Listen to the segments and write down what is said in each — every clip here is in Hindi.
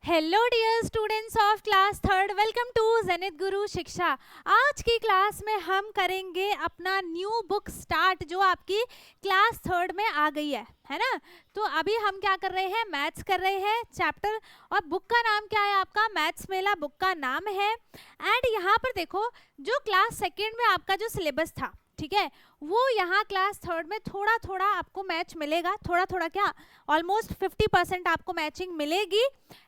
Hello dear students of class third, welcome to Zenith Guru Shiksha. आज की क्लास में हम करेंगे अपना न्यू बुक स्टार्ट जो आपकी क्लास थर्ड में आ गई है ना। तो अभी हम क्या कर रहे हैं, मैथ्स कर रहे हैं चैप्टर, और बुक का नाम क्या है आपका, मैथ्स मेला बुक का नाम है। एंड यहाँ पर देखो, जो क्लास सेकेंड में आपका जो सिलेबस था, ठीक है, वो यहाँ क्लास थर्ड में थोड़ा थोड़ा आपको मैच मिलेगा, थोड़ा थोड़ा क्या, ऑलमोस्ट 50% आपको मैचिंग मिलेगी,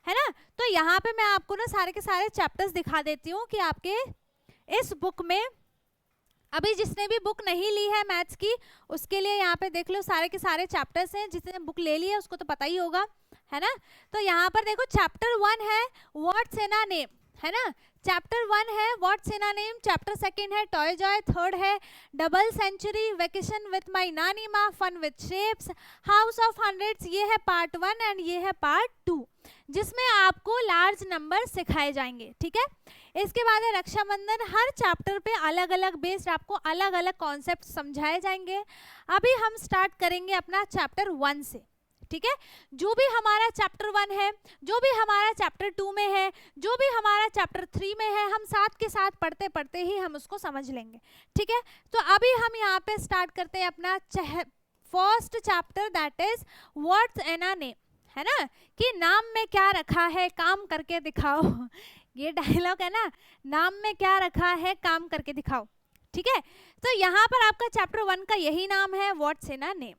है ना। तो यहाँ पे मैं आपको ना सारे के सारे चैप्टर्स दिखा देती हूँ कि आपके इस बुक में, अभी जिसने भी बुक नहीं ली है मैथ्स की, उसके लिए यहाँ पे देख लो सारे के सारे चैप्टर्स हैं। जिसने बुक ले ली है उसको तो पता ही होगा, है ना। तो यहाँ पर देखो, चैप्टर 1 है व्हाट्स इन अ नेम, है ना। चैप्टर 1 है what's in a name, chapter 2 है टॉय जॉय, थर्ड है double century, vacation with my Nani Maa, fun with shapes, house of hundreds, ये है पार्ट 1 एंड ये है पार्ट 2, जिसमें आपको लार्ज नंबर सिखाए जाएंगे, ठीक है। इसके बाद है रक्षाबंधन, हर चैप्टर पे अलग अलग बेस्ड आपको अलग अलग कॉन्सेप्ट समझाए जाएंगे। अभी हम स्टार्ट करेंगे अपना चैप्टर 1 से, ठीक है। जो भी हमारा चैप्टर 1 है, जो भी हमारा चैप्टर 2 में है, जो भी हमारा चैप्टर 3 में है, हम साथ के साथ पढ़ते पढ़ते ही हम उसको समझ लेंगे, ठीक है। तो अभी हम यहाँ पे स्टार्ट करते हैं अपना first chapter, that is what's in a name, है ना। कि नाम में क्या रखा है, काम करके दिखाओ। ये डायलॉग है ना, नाम में क्या रखा है, काम करके दिखाओ, ठीक है। तो यहाँ पर आपका चैप्टर 1 का यही नाम है, व्हाट्स इन अ नेम।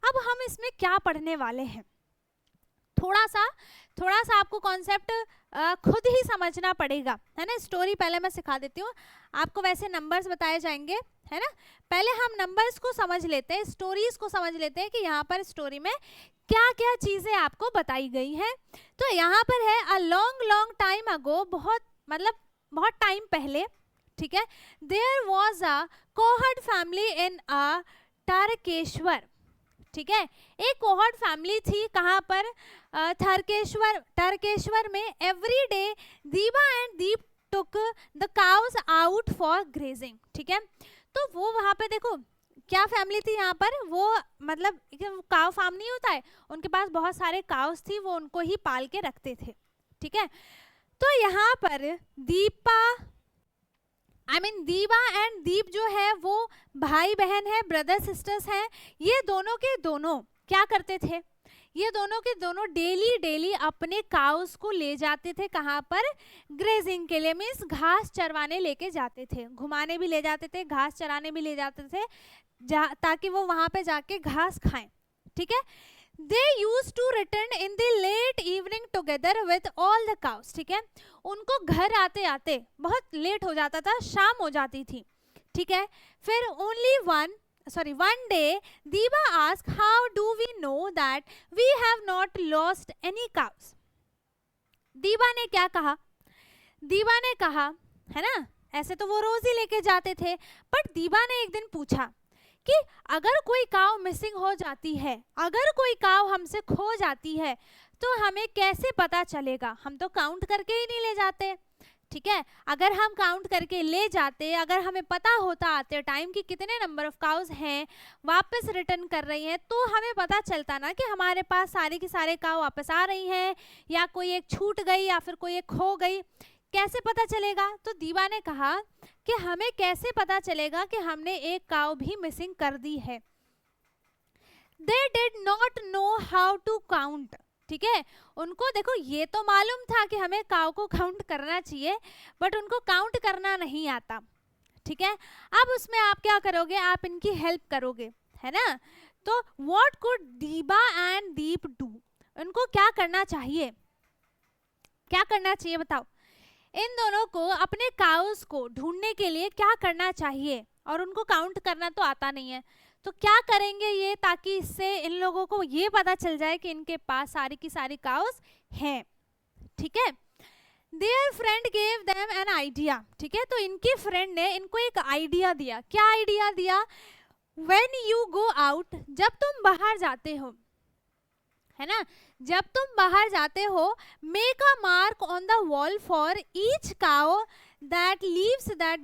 अब हम इसमें क्या पढ़ने वाले हैं, थोड़ा सा आपको कॉन्सेप्ट खुद ही समझना पड़ेगा, है ना। स्टोरी पहले मैं सिखा देती हूँ आपको, वैसे नंबर्स बताए जाएंगे, है ना। पहले हम नंबर्स को समझ लेते हैं, स्टोरीज को समझ लेते हैं कि यहाँ पर स्टोरी में क्या क्या चीजें आपको बताई गई हैं। तो यहाँ पर है अ लॉन्ग टाइम अगो, बहुत टाइम पहले, ठीक है, there was a cohort family in अ तारकेश्वर, ठीक है। एक कोहर्ड फैमिली थी, कहाँ पर, तारकेश्वर में। एवरी डे दीबा and Deep took the cows out for grazing, ठीक है। तो वो वहाँ पे देखो क्या फैमिली थी यहाँ पर, वो मतलब काव फार्म नहीं होता है, उनके पास बहुत सारे काउस थी, वो उनको ही पाल के रखते थे, ठीक है। तो यहाँ पर दीबा एंड दीप जो है वो भाई बहन है, ब्रदर सिस्टर्स हैं। ये दोनों के दोनों क्या करते थे, ये दोनों के दोनों डेली अपने काउस को ले जाते थे, कहाँ पर, ग्रेजिंग के लिए, मीन्स घास चरवाने लेके जाते थे, घुमाने भी ले जाते थे, घास चराने भी ले जाते थे, ताकि वो वहां पे जाके घास खाएं, ठीक है। They used to return in the late evening together with all the cows, ठीक है। उनको घर आते आते बहुत लेट हो जाता था, शाम हो जाती थी, ठीक है। फिर one day Diba asked, how do we know that we have not lost any cows? दीबा ने क्या कहा, दीबा ने कहा, है ना, ऐसे तो वो रोज ही लेके जाते थे, बट दीबा ने एक दिन पूछा कि अगर कोई काव मिसिंग हो जाती है, अगर कोई काव हमसे खो जाती है, तो हमें कैसे पता चलेगा, हम तो काउंट करके ही नहीं ले जाते, ठीक है। अगर हम काउंट करके ले जाते, अगर हमें पता होता आते टाइम कि कितने नंबर ऑफ काउज हैं वापस रिटर्न कर रही हैं, तो हमें पता चलता ना कि हमारे पास सारे की सारे काव वापस आ रही हैं, या कोई एक छूट गई, या फिर कोई एक खो गई, कैसे पता चलेगा। तो दीबा ने कहा कि हमें कैसे पता चलेगा कि हमने एक काव भी मिसिंग कर दी है। They did not know how to count, ठीक है। उनको देखो ये तो मालूम था कि हमें काव को काउंट करना चाहिए, बट उनको काउंट करना नहीं आता, ठीक है। अब उसमें आप क्या करोगे, आप इनकी हेल्प करोगे, है ना। तो what could दीबा एंड दीप डू, उनको क्या करना चाहिए, क्या करना चाहिए बताओ। इन दोनों को अपने काउस को ढूंढने के लिए क्या करना चाहिए, और उनको काउंट करना तो आता नहीं है, तो क्या करेंगे ये, ताकि इससे इन लोगों को ये पता चल जाए कि इनके पास सारी की सारी काउस हैं, ठीक है। There friend gave them an idea, ठीक है। तो इनके फ्रेंड ने इनको एक आइडिया दिया, क्या आइडिया दिया, व्हेन यू गो आउट, जब तुम बाहर जाते हो, है ना, जब तुम बाहर जाते हो, make a mark on the wall for each cow that leaves the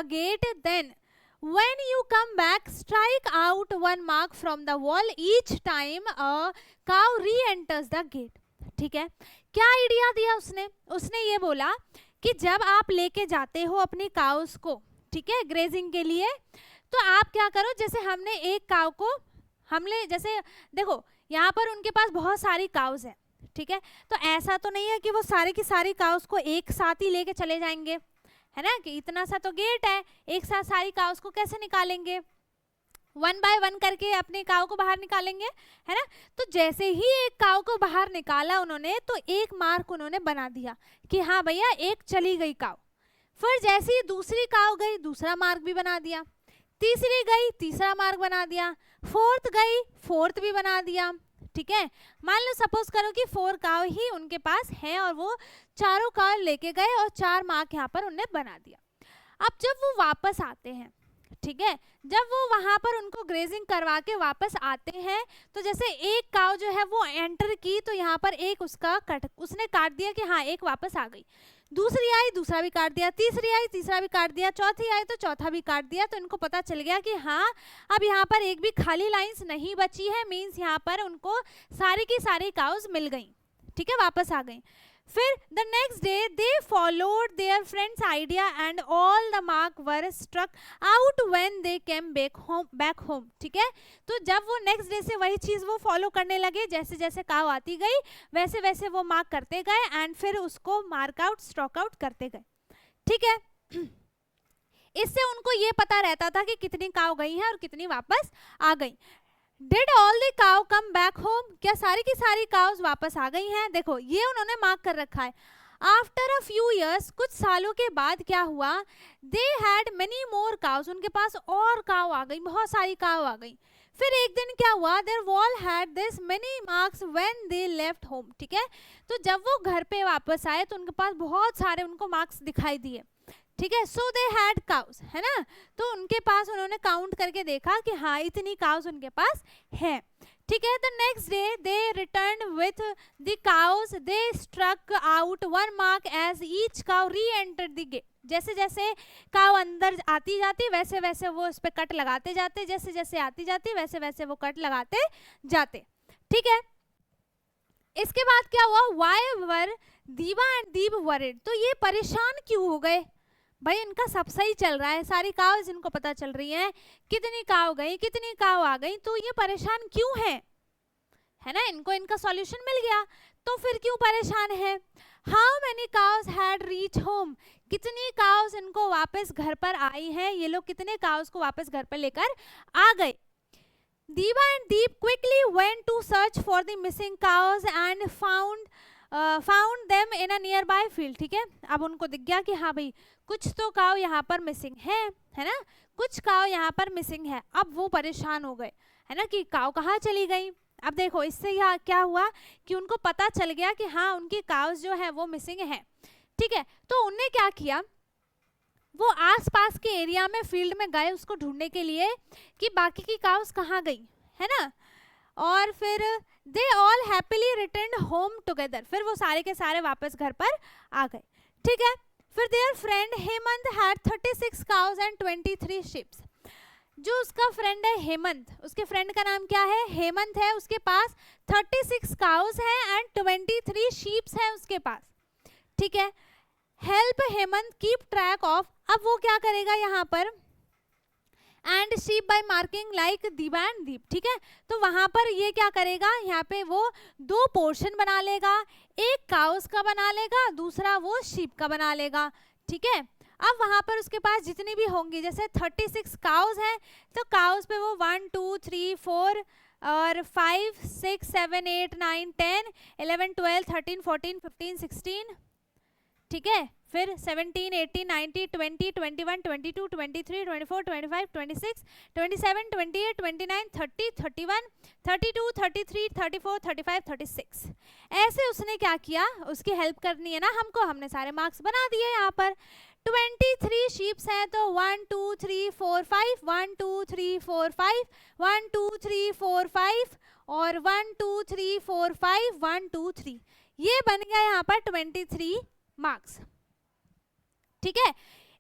gate, then when you come back strike out one mark from the wall each time a cow re-enters the gate, ठीक है। क्या आइडिया दिया उसने? उसने ये बोला कि जब आप लेके जाते हो अपनी काउस को, ठीक है, ग्रेजिंग के लिए, तो आप क्या करो, जैसे हमने एक काउ को हमने जैसे देखो यहाँ पर उनके पास बहुत सारी काउस है, ठीक है, तो ऐसा तो नहीं है कि वो सारी की सारी काउस को एक साथ ही लेके चले जाएंगे, है ना, कि इतना सा तो गेट है, एक साथ सारी काउस को कैसे निकालेंगे, वन बाय वन करके अपने काउ को बाहर निकालेंगे, है ना। तो जैसे ही एक काउ को बाहर निकाला उन्होंने, तो एक मार्क उन्होंने बना दिया कि हाँ भैया एक चली गई काउ। फिर जैसे ही दूसरी काउ गई, दूसरा मार्क भी बना दिया, तीसरी गई, तीसरा मार्क बना दिया, फोर्थ गई, फोर्थ भी बना दिया, ठीक है। मान लो सपोज करो कि 4 काउ ही उनके पास है और वो चारों काउ लेके गए और 4 मार्क यहाँ पर उन्हें बना दिया। अब जब वो वापस आते हैं, ठीक है, जब वो वहां पर उनको ग्रेजिंग करवा के वापस आते हैं, तो जैसे एक काउ जो है वो एंटर की, तो यहाँ पर एक उसने काट दिया कि हाँ एक वापस आ गई, दूसरी आई, दूसरा भी काट दिया, तीसरी आई, तीसरा भी काट दिया, चौथी आई तो चौथा भी काट दिया। तो इनको पता चल गया कि हाँ अब यहाँ पर एक भी खाली लाइंस नहीं बची है, मीन्स यहाँ पर उनको सारी की सारी काउज मिल गई, ठीक है, वापस आ गई। फिर the next day they followed their friends idea and all the mark were struck out when they came back home, ठीक है। तो जब वो नेक्स्ट डे से वही चीज वो फॉलो करने लगे, जैसे जैसे काउ आती गई वैसे वैसे वो मार्क करते गए एंड फिर उसको मार्क आउट स्ट्रॉक आउट करते गए, ठीक है। इससे उनको ये पता रहता था कि कितनी काउ गई हैं और कितनी वापस आ गई। Did all the cow come back home? क्या सारी की सारी काउस वापस आ गई हैं? देखो ये उन्होंने मार्क कर रखा है। After a few years, कुछ सालों के बाद क्या हुआ? They had many more cows. उनके पास और काउ आ गई, बहुत सारी काउ आ गई। फिर एक दिन क्या हुआ? Their wall had this many marks when they left home. ठीक है, तो जब वो घर पे वापस आए तो उनके पास बहुत सारे उनको मार्क्स दिखाई दिए, ठीक है। सो दे हैड काउस, है ना, तो उनके पास उन्होंने काउंट करके देखा कि हाँ इतनी काउस उनके पास है, ठीक है। The next day they return with the cows, they struck out 1 mark as each cow reenter the gate. जैसे जैसे काउ अंदर आती जाती वैसे वैसे वो इस पे कट लगाते जाते, जैसे जैसे आती जाती वैसे वैसे वो कट लगाते जाते, ठीक है। इसके बाद क्या हुआ? वाई वर दीवा एंड दीप वरिड, तो ये परेशान क्यों हो गए? भाई इनका सब सही चल रहा है, सारी काउज इनको पता चल रही हैं, कितनी काउ गई कितनी काउ आ गई, तो ये परेशान क्यों है ना, इनको इनका सॉल्यूशन मिल गया, तो फिर क्यों परेशान है? How many cows had reach home, कितनी काउज इनको वापस घर पर आई हैं, ये लोग कितने काउज को वापस घर पर लेकर आ गए। Diwa and Deep quickly went to search for the missing cows and found them in a nearby field, ठीक है। अब उनको दिख गया कि हाँ भाई कुछ तो काउ यहाँ पर मिसिंग है ना, कुछ काउ यहाँ पर मिसिंग है। अब वो परेशान हो गए, है ना, कि काउ कहाँ चली गई। अब देखो इससे यहाँ क्या हुआ कि उनको पता चल गया कि हाँ उनकी काउस जो है वो मिसिंग है, ठीक है। तो उनने क्या किया, वो आसपास के एरिया में फील्ड में गए उसको ढूंढने के लिए कि बाकी की काउस कहाँ गई, है ना। और फिर they all happily returned home together, फिर वो सारे के सारे वापस घर पर आ गए, ठीक है। फिर there friend Hemant had 36 cause and 23 sheeps. जो उसका फ्रेंड है हेमंत, उसके फ्रेंड का नाम क्या है? हेमंत है, उसके पास 36 काउज है एंड 23 शीप्स है उसके पास, ठीक है। Help Hemant keep track of, अब वो क्या करेगा यहाँ पर, and sheep by marking like Diwa and Deep, ठीक है। तो वहां पर ये क्या करेगा, यहाँ पे वो 2 पोर्शन बना लेगा, एक काउस का बना लेगा, दूसरा वो शीप का बना लेगा, ठीक है। अब वहां पर उसके पास जितनी भी होंगी, जैसे 36 काउस हैं तो काउस पे वो 1 2 3 4 और 5 6 7 8 9 10 11 12 13 14 15 16, ठीक है। फिर 17 18 19 20 21 22 23 24 25 26 27 28 29 30 31 32 33 34 35 36, ऐसे उसने क्या किया, उसकी हेल्प करनी है ना हमको, हमने सारे मार्क्स बना दिए। यहाँ पर 23 शीप्स हैं तो 1 2 3 4 5 1 2 3 4 5 1 2 3 4 5 और 1 2 3 4 5 1 2 3, ये बन गया यहाँ पर 23 मार्क्स, ठीक है।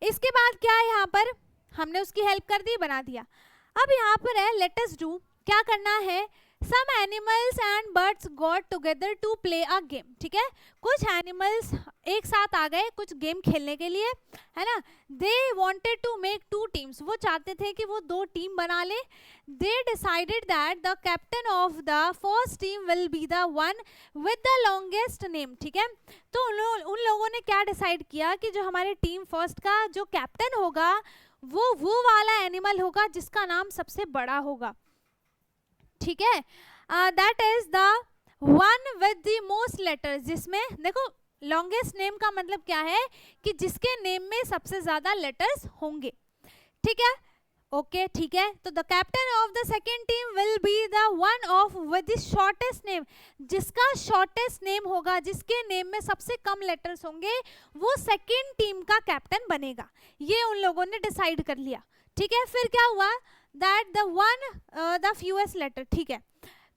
इसके बाद क्या है, यहाँ पर हमने उसकी हेल्प कर दी, बना दिया। अब यहाँ पर है लेट अस डू, क्या करना है, some animals and birds got together to play a game, ठीक है, कुछ एनिमल्स एक साथ आ गए कुछ गेम खेलने के लिए, है ना। They wanted to make two teams, वो चाहते थे कि वो दो टीम बना ले। They decided that the captain of the first team will be the one with the longest name, ठीक है। तो उन लोगों ने क्या डिसाइड किया कि जो हमारे टीम फर्स्ट का जो कैप्टन होगा वो वाला एनिमल होगा जिसका नाम सबसे बड़ा होगा, ठीक है। That is the one with the most letters, जिसमें देखो लॉन्गेस्ट नेम का मतलब क्या है कि जिसके नेम में सबसे ज्यादा लेटर्स होंगे, ठीक है। ओके ठीक है, तो the captain of the second team will be the one of with the shortest name, जिसका शॉर्टेस्ट नेम होगा, जिसके नेम में सबसे कम लेटर्स होंगे, वो सेकेंड टीम का कैप्टन बनेगा। ये उन लोगों ने डिसाइड कर लिया, ठीक है। फिर क्या हुआ, that the one the fewest letter, ठीक है।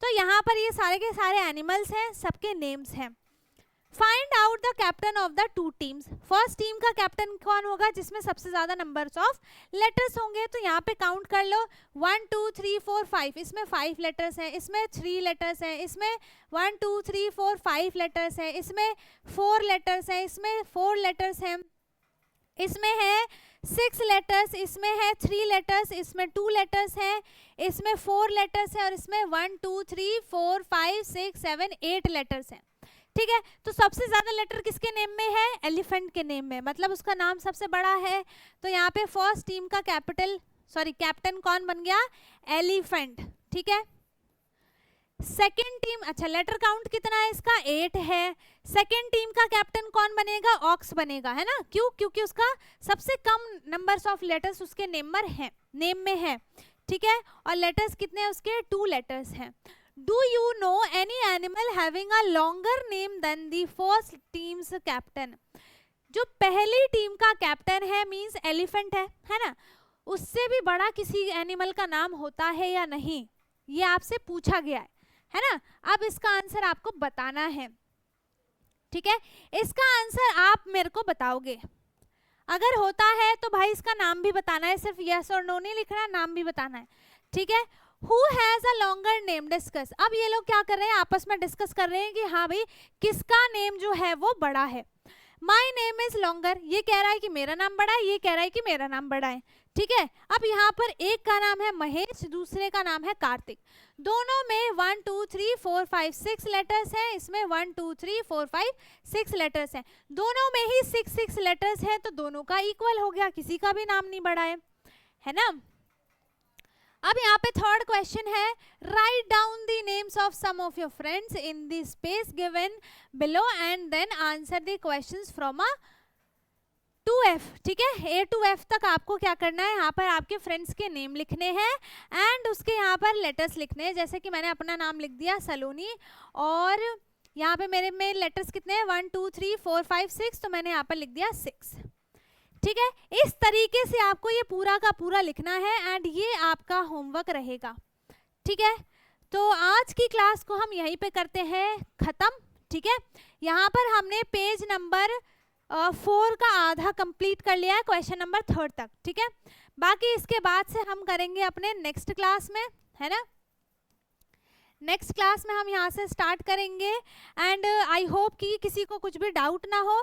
तो यहाँ पर ये सारे के सारे एनिमल्स हैं, सबके नेम्स हैं। Find out the captain of the two teams, first team का कैप्टन कौन होगा जिसमें सबसे ज्यादा नंबर्स ऑफ लेटर्स होंगे। तो यहाँ पे काउंट कर लो 1 2 3 4 5, इसमें 5 लेटर्स हैं, इसमें 3 लेटर्स हैं, इसमें 1 2 3 4 5 लेटर्स हैं, इसमें 4 लेटर्स हैं, इसमें 4 लेटर्स हैं, इसमें है 6 लेटर्स, इसमें है 3 लेटर्स, इसमें 2 लेटर्स हैं, इसमें 4 लेटर्स हैं और इसमें 1 2 3 4 5 6 7 8 लेटर्स हैं, ठीक है। तो सबसे ज्यादा लेटर किसके नेम में है, एलिफेंट के नेम में, मतलब उसका नाम सबसे बड़ा है। तो यहाँ पे फर्स्ट टीम का कैप्टन कौन बन गया, एलिफेंट, ठीक है। सेकेंड टीम, अच्छा लेटर काउंट कितना है इसका, 8 है। सेकेंड टीम का कैप्टन कौन बनेगा, ऑक्स बनेगा, है ना, क्यों, क्योंकि उसका सबसे कम नंबर्स ऑफ लेटर्स उसके नेम में है, ठीक है। और लेटर्स कितने हैं उसके, 2 लेटर्स हैं। Do you know any animal having a longer name than the first team's captain? जो पहली टीम का कैप्टन है मींस एलिफेंट है ना, उससे भी बड़ा किसी एनिमल का नाम होता है या नहीं, ये आपसे पूछा गया है ना। अब इसका आंसर आपको बताना है, ठीक है। इसका आंसर आप मेरे को बताओगे, अगर होता है तो भाई इसका नाम भी बताना है, सिर्फ यस और नो नहीं लिखना है, नाम भी बताना है, ठीक है। Who has a longer name? Discuss. अब ये लोग क्या कर रहे हैं, आपस में डिस्कस कर रहे हैं कि हाँ भाई किसका नेम जो है वो बड़ा है। My name is longer, ये कह रहा है कि मेरा नाम बड़ा है, ये कह रहा है कि मेरा नाम बड़ा है, ठीक है। अब यहाँ पर एक का नाम है महेश, दूसरे का नाम है कार्तिक, दोनों में 1 2 3 4 5 6 लेटर्स हैं, इसमें 1 2 3 4 5 6 लेटर्स हैं, दोनों में ही 6 लेटर्स हैं, तो दोनों का इक्वल हो गया, किसी का भी नाम नहीं बड़ा है ना। अब यहाँ पे थर्ड क्वेश्चन है, write down the names of some of your friends in the space given below and then answer the questions from A to F, ठीक है। A to F तक आपको क्या करना है, यहाँ पर आपके फ्रेंड्स के नेम लिखने हैं एंड उसके यहाँ पर लेटर्स लिखने हैं। जैसे कि मैंने अपना नाम लिख दिया सलोनी, और यहाँ पे मेरे में लेटर्स कितने हैं 1 2 3 4 5 6, तो मैंने यहाँ पर लिख दिया 6, ठीक है। इस तरीके से आपको ये पूरा का पूरा लिखना है एंड ये आपका होमवर्क रहेगा, ठीक है। तो आज की क्लास को हम यहीं पे करते हैं खत्म, ठीक है। यहाँ पर हमने पेज नंबर 4 का आधा कंप्लीट कर लिया है, क्वेश्चन नंबर 3 तक, ठीक है। बाकी इसके बाद से हम करेंगे अपने नेक्स्ट क्लास में, है ना। नेक्स्ट क्लास में हम यहाँ से स्टार्ट करेंगे एंड आई होप कि किसी को कुछ भी डाउट ना हो।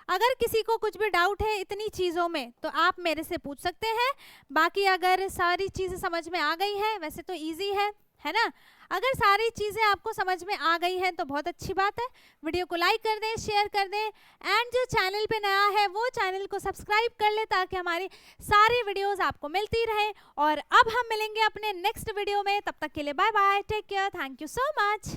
अगर किसी को कुछ भी डाउट है इतनी चीज़ों में तो आप मेरे से पूछ सकते हैं, बाकी अगर सारी चीज़ें समझ में आ गई हैं, वैसे तो इजी है ना। अगर सारी चीज़ें आपको समझ में आ गई हैं तो बहुत अच्छी बात है, वीडियो को लाइक कर दें, शेयर कर दें एंड जो चैनल पे नया है वो चैनल को सब्सक्राइब कर ले ताकि हमारी सारी वीडियोस आपको मिलती रहे। और अब हम मिलेंगे अपने नेक्स्ट वीडियो में, तब तक के लिए bye bye, take care, thank you so much.